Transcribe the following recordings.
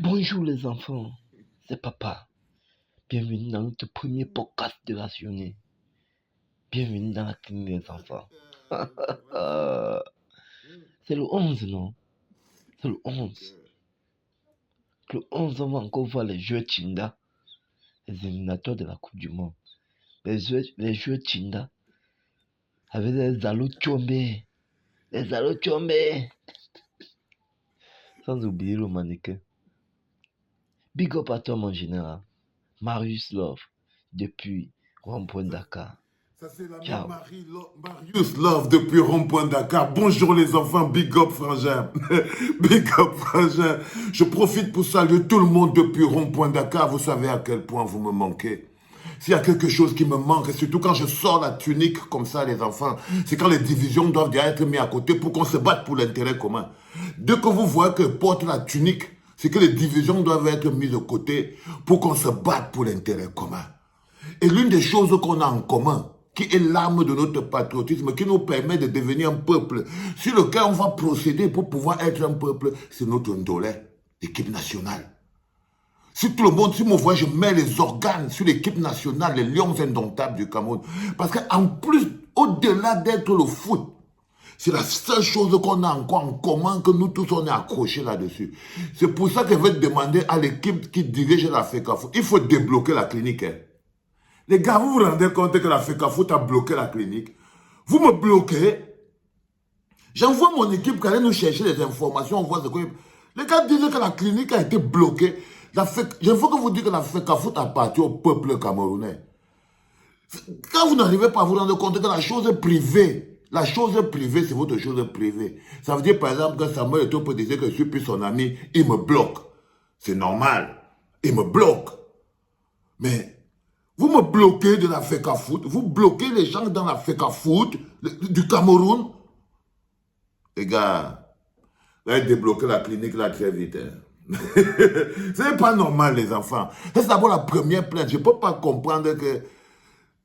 Bonjour les enfants, c'est papa. Bienvenue dans notre premier podcast de la journée. Bienvenue dans la clinique des enfants. C'est le 11, non? C'est le 11. Le 11, on va encore voir les jeux Chinda, les éliminateurs de la Coupe du Monde. Les jeux Chinda avec les Allo Tchombe. Les Allo Tchombe. Sans oublier le mannequin. Big up à toi, mon général. Marius Love, depuis Rond-Point Dakar. Ça, c'est la Ciao. Marius Love depuis Rond-Point Dakar. Bonjour les enfants, big up frangin. Big up frangin. Je profite pour saluer tout le monde depuis Rond-Point Dakar. Vous savez à quel point vous me manquez. S'il y a quelque chose qui me manque, et surtout quand je sors la tunique comme ça, les enfants, c'est quand les divisions doivent déjà être mises à côté pour qu'on se batte pour l'intérêt commun. Dès que vous voyez que porte la tunique, c'est que les divisions doivent être mises de côté pour qu'on se batte pour l'intérêt commun. Et l'une des choses qu'on a en commun, qui est l'arme de notre patriotisme, qui nous permet de devenir un peuple sur lequel on va procéder pour pouvoir être un peuple, c'est notre ndolé, l'équipe nationale. Si tout le monde, si moi voit, je mets les organes sur l'équipe nationale, les lions indomptables du Cameroun. Parce qu'en plus, au-delà d'être le foot, c'est la seule chose qu'on a encore en commun, que nous tous on est accrochés là-dessus. C'est pour ça que je vais demander à l'équipe qui dirige la FECAFOOT, il faut débloquer la clinique. Hein. Les gars, vous vous rendez compte que la FECAFOOT a bloqué la clinique? Vous me bloquez. J'envoie mon équipe qui allait nous chercher les informations, on voit ce que... Les gars disent que la clinique a été bloquée. Je veux que vous dites que la FECAFOOT appartient au peuple camerounais. Quand vous n'arrivez pas à vous rendre compte que la chose privée, c'est votre chose privée. Ça veut dire par exemple que Samuel Eto'o peut dire que je suis plus son ami, il me bloque. C'est normal. Il me bloque. Mais vous me bloquez de la FECAFOOT, vous bloquez les gens dans la FECAFOOT du Cameroun. Les gars, vous allez débloquer la clinique là très vite. Hein. Ce n'est pas normal, les enfants. C'est d'abord la première plainte. Je ne peux pas comprendre que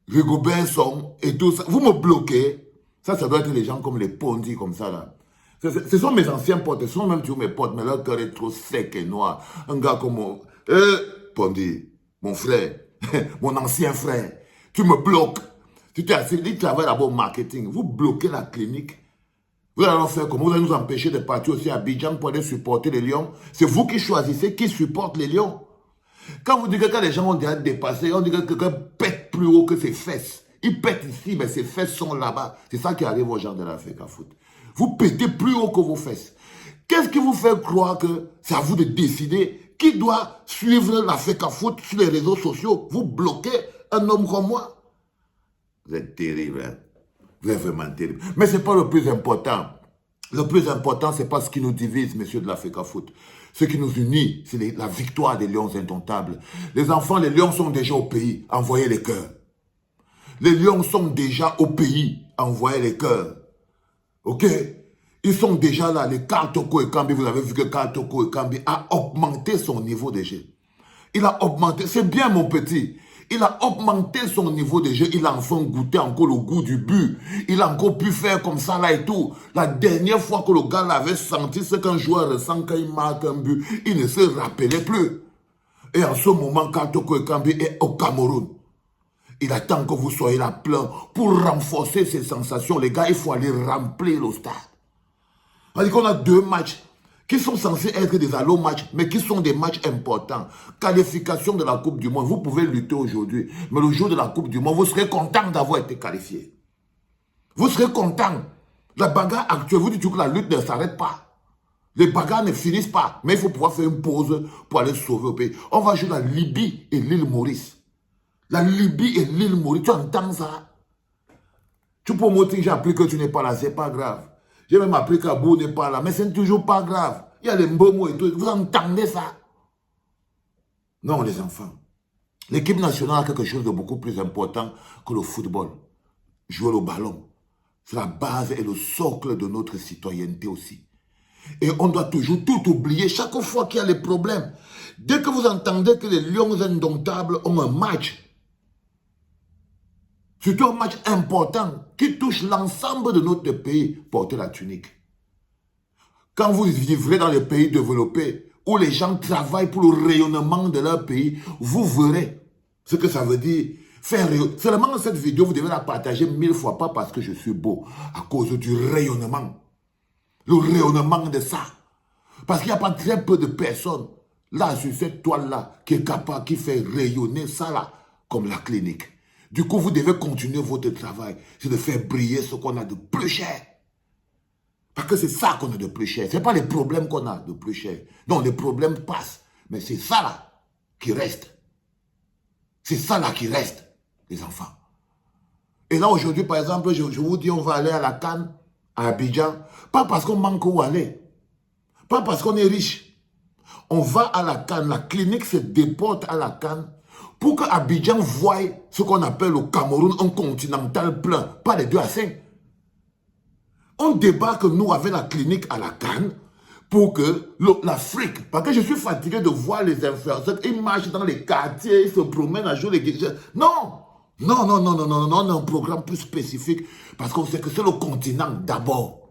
Rigobert Song et tout ça. Vous me bloquez. Ça doit être les gens comme les Pondy, comme ça, là. Ce sont mes anciens potes. Ce sont même toujours mes potes, mais leur cœur est trop sec et noir. Un gars comme mon... Pondy, mon frère, mon ancien frère, tu me bloques. Tu travailles d'abord au marketing. Vous bloquez la clinique. Vous allez faire comment? Vous allez nous empêcher de partir aussi à Abidjan pour aller supporter les Lions. C'est vous qui choisissez qui supporte les Lions. Quand vous dites que quand les gens ont déjà dépassé, on dit que quelqu'un pète plus haut que ses fesses. Il pète ici, mais ses fesses sont là-bas. C'est ça qui arrive aux gens de la FECAFOOT. Vous pétez plus haut que vos fesses. Qu'est-ce qui vous fait croire que c'est à vous de décider qui doit suivre la FECAFOOT sur les réseaux sociaux? Vous bloquez un homme comme moi? Vous êtes terrible, hein? Vous êtes vraiment terrible. Mais ce n'est pas le plus important. Le plus important, ce n'est pas ce qui nous divise, messieurs de la FECAFOOT. Ce qui nous unit, c'est la victoire des Lions indomptables. Les enfants, les Lions sont déjà au pays. Envoyez les cœurs. Les Lions sont déjà au pays. Envoyez les cœurs. OK? Ils sont déjà là. Les Karl Toko Ekambi, vous avez vu que Karl Toko Ekambi a augmenté son niveau de jeu. Il a augmenté. C'est bien, mon petit. Il a augmenté son niveau de jeu. Il a enfin goûté encore le goût du but. Il a encore pu faire comme ça là et tout. La dernière fois que le gars l'avait senti, ce qu'un joueur ressent quand il marque un but, il ne se rappelait plus. Et en ce moment, quand Toko Ekambi est au Cameroun, il attend que vous soyez là plein pour renforcer ses sensations. Les gars, il faut aller remplir le stade. On dit qu'on a 2 matchs qui sont censés être des allo matchs, mais qui sont des matchs importants. Qualification de la Coupe du Monde. Vous pouvez lutter aujourd'hui, mais le jour de la Coupe du Monde, vous serez content d'avoir été qualifié. Vous serez content. La bagarre actuelle, vous dites que la lutte ne s'arrête pas. Les bagarres ne finissent pas, mais il faut pouvoir faire une pause pour aller sauver au pays. On va jouer la Libye et l'île Maurice. La Libye et l'île Maurice, tu entends ça? Tu peux me dire que j'ai appris que tu n'es pas là, c'est pas grave. J'ai même appris qu'Abou n'est pas là, mais ce n'est toujours pas grave. Il y a les mbomo et tout. Vous entendez ça? Non, les enfants. L'équipe nationale a quelque chose de beaucoup plus important que le football. Jouer le ballon. C'est la base et le socle de notre citoyenneté aussi. Et on doit toujours tout oublier chaque fois qu'il y a les problèmes. Dès que vous entendez que les Lions indomptables ont un match, surtout un match important qui touche l'ensemble de notre pays, portez la tunique. Quand vous vivrez dans les pays développés, où les gens travaillent pour le rayonnement de leur pays, vous verrez ce que ça veut dire. Faire rayonner. Seulement cette vidéo, vous devez la partager 1000 fois, pas parce que je suis beau, à cause du rayonnement. Le rayonnement de ça. Parce qu'il n'y a pas très peu de personnes, là, sur cette toile-là, qui est capable, qui fait rayonner ça, là, comme la clinique. Du coup, vous devez continuer votre travail, c'est de faire briller ce qu'on a de plus cher. Parce que c'est ça qu'on a de plus cher. Ce n'est pas les problèmes qu'on a de plus cher. Non, les problèmes passent. Mais c'est ça là qui reste. C'est ça là qui reste, les enfants. Et là, aujourd'hui, par exemple, je vous dis, on va aller à la CAN, à Abidjan. Pas parce qu'on manque où aller. Pas parce qu'on est riche. On va à la CAN. La clinique se déporte à la CAN pour qu'Abidjan voie ce qu'on appelle le Cameroun un continental plein. Pas les 2 à 5. On débarque, nous, avec la clinique à la CAN pour que l'Afrique, parce que je suis fatigué de voir les influenceurs, ils marchent dans les quartiers, ils se promènent à jouer les guichets. Non, non, non, non, non, non, non, on a un programme plus spécifique parce qu'on sait que c'est le continent d'abord.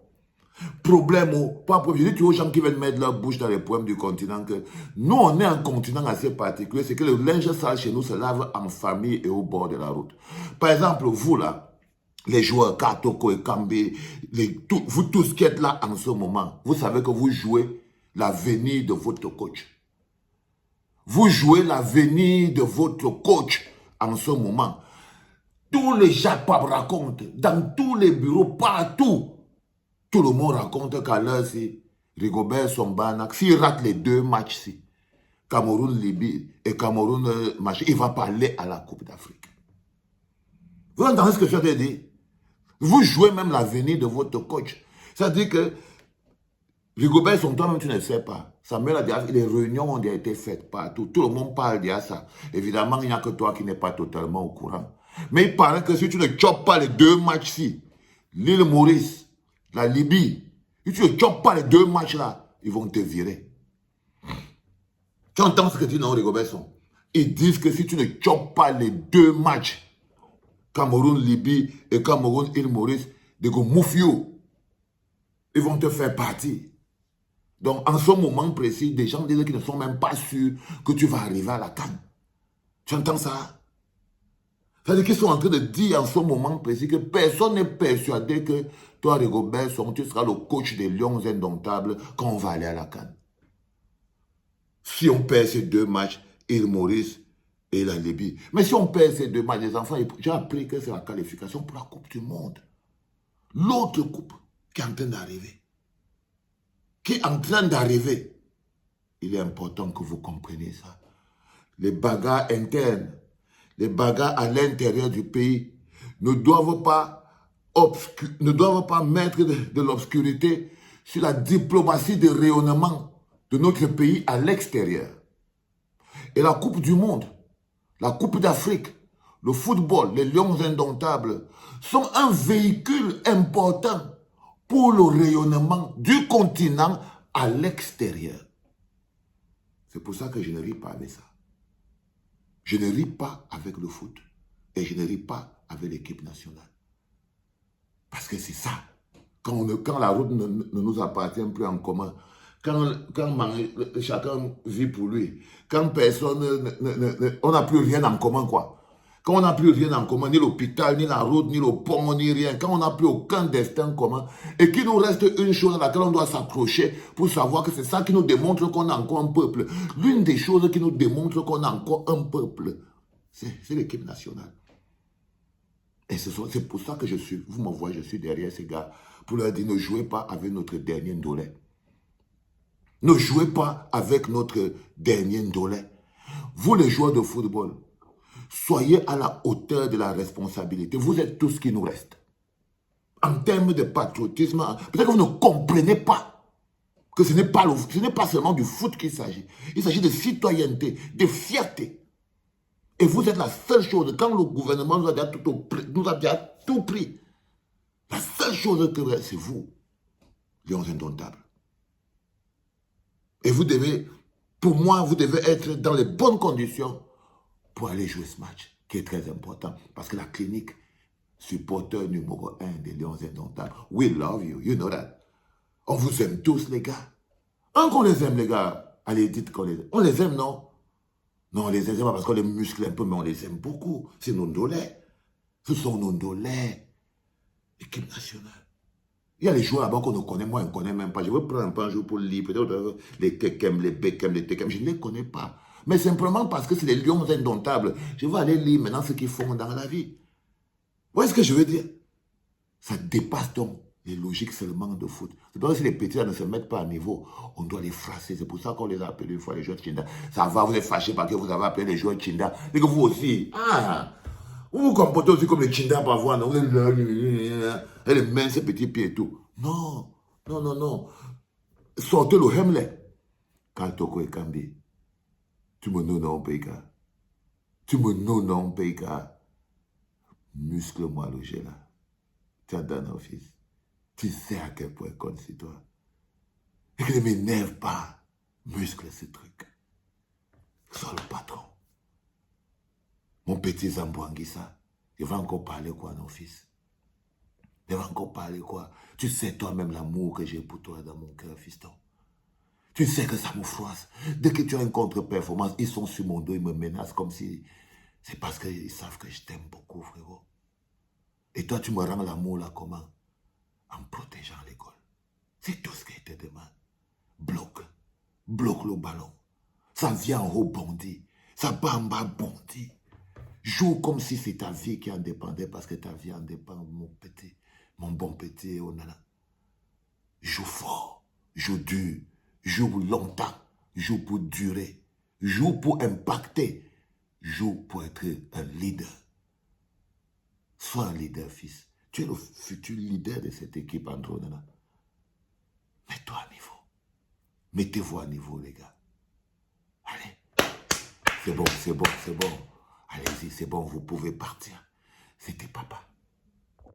Problème, pas problème. Je dis aux gens qui viennent mettre leur bouche dans les problèmes du continent que nous, on est un continent assez particulier, c'est que le linge sale chez nous se lave en famille et au bord de la route. Par exemple, vous là, les joueurs Katoko et Kambi, vous tous qui êtes là en ce moment, vous savez que vous jouez l'avenir de votre coach. Vous jouez l'avenir de votre coach en ce moment. Tous les Japap racontent, dans tous les bureaux, partout, tout le monde raconte qu'à l'heure, si Rigobert Sombanak, s'il rate les 2 matchs, Cameroun-Libye et Cameroun-Machin, il va parler à la Coupe d'Afrique. Vous entendez ce que je te dis? Vous jouez même l'avenir de votre coach. C'est-à-dire que Rigobert, toi-même, tu ne sais pas. Samuel a dit, les réunions ont été faites partout. Tout le monde parle de ça. Évidemment, il n'y a que toi qui n'es pas totalement au courant. Mais il paraît que si tu ne chopes pas les 2 matchs-ci, l'île Maurice, la Libye, si tu ne chopes pas les 2 matchs-là, ils vont te virer. Tu entends ce que dit non, Rigobert? Ils disent que si tu ne chopes pas les 2 matchs, Cameroun-Libye et Cameroun-Île Maurice, de Moufio, ils vont te faire partir. Donc, en ce moment précis, des gens disent qu'ils ne sont même pas sûrs que tu vas arriver à la CAN. Tu entends ça? C'est-à-dire qu'ils sont en train de dire en ce moment précis que personne n'est persuadé que toi, Rigobert, tu seras le coach des Lions indomptables quand on va aller à la CAN. Si on perd ces 2 matchs, Île Maurice et la Libye. Mais si on perd ces 2 matchs, les enfants, j'ai appris que c'est la qualification pour la Coupe du Monde. L'autre coupe qui est en train d'arriver. Qui est en train d'arriver. Il est important que vous compreniez ça. Les bagarres internes, les bagarres à l'intérieur du pays ne doivent pas mettre de l'obscurité sur la diplomatie de rayonnement de notre pays à l'extérieur. Et la Coupe du Monde, la Coupe d'Afrique, le football, les Lions indomptables sont un véhicule important pour le rayonnement du continent à l'extérieur. C'est pour ça que je ne ris pas avec ça. Je ne ris pas avec le foot et je ne ris pas avec l'équipe nationale. Parce que c'est ça. Quand la route ne nous appartient plus en commun, quand chacun vit pour lui, quand personne, on n'a plus rien en commun, quoi. Quand on n'a plus rien en commun, ni l'hôpital, ni la route, ni le pont, ni rien, quand on n'a plus aucun destin commun, et qu'il nous reste une chose à laquelle on doit s'accrocher pour savoir que c'est ça qui nous démontre qu'on a encore un peuple. L'une des choses qui nous démontre qu'on a encore un peuple, c'est l'équipe nationale. Et c'est pour ça que vous me voyez, je suis derrière ces gars, pour leur dire, ne jouez pas avec notre dernier ndolé. Ne jouez pas avec notre dernier ndolé. Vous les joueurs de football, soyez à la hauteur de la responsabilité. Vous êtes tout ce qui nous reste. En termes de patriotisme, peut-être que vous ne comprenez pas que ce n'est pas seulement du foot qu'il s'agit. Il s'agit de citoyenneté, de fierté. Et vous êtes la seule chose, quand le gouvernement nous a déjà tout pris, la seule chose que c'est vous, Lions indomptables. Et vous devez, pour moi, vous devez être dans les bonnes conditions pour aller jouer ce match, qui est très important. Parce que la clinique, supporter numéro 1 des Lions indomptables, we love you, you know that. On vous aime tous, les gars. Qu'on les aime, les gars. Allez, dites qu'on les aime. On les aime, non? Non, on les aime pas parce qu'on les muscle un peu, mais on les aime beaucoup. C'est nos ndolais. Ce sont nos ndolais. Équipe nationale. Il y a les joueurs là-bas qu'on ne connaît, moi, on ne connaît même pas. Je veux prendre un jour pour lire, peut-être les Tekem, les Beckham, les Tekem. Je ne les connais pas. Mais simplement parce que c'est les lions indomptables. Je vais aller lire maintenant ce qu'ils font dans la vie. Vous voyez ce que je veux dire? Ça dépasse donc les logiques seulement de foot. C'est pour ça que si les petits là ne se mettent pas à niveau, on doit les frapper. C'est pour ça qu'on les a appelés une fois les joueurs de Chinda. Ça va, vous êtes fâchés parce que vous avez appelé les joueurs de Chinda. Et que vous aussi, vous vous comportez aussi comme les Chinda parfois. Non, vous êtes là, et les mains, ces petits pieds et tout. Non, non, non, non. Sortez le Hemley. Kaltoko et Kambi. Tu me non, Peka. Tu me non, Peka. Muscle-moi le jet là. Tu as donné office. Tu sais à quel point compte c'est toi. Et que ne m'énerve pas. Muscle ce truc. Sois le patron. Mon petit Zambouanguissa, il va encore parler quoi, non, fils? Il va encore parler quoi? Tu sais toi-même l'amour que j'ai pour toi dans mon cœur, fiston. Tu sais que ça me froisse. Dès que tu as une contre-performance, ils sont sur mon dos, ils me menacent comme si... C'est parce qu'ils savent que je t'aime beaucoup, frérot. Et toi, tu me rends l'amour là comment? En protégeant l'école. C'est tout ce qui te demande. Bloque le ballon. Ça vient en haut bondi. Ça bat en bas bondi. Joue comme si c'est ta vie qui en dépendait parce que ta vie en dépend, mon petit, mon bon petit, oh nana. Joue fort, joue dur, joue longtemps, joue pour durer, joue pour impacter, joue pour être un leader. Sois un leader, fils. Tu es le futur leader de cette équipe, Andro, nana. Mets-toi à niveau. Mettez-vous à niveau, les gars. Allez. C'est bon, c'est bon, c'est bon. Allez-y, c'est bon, vous pouvez partir. C'était papa.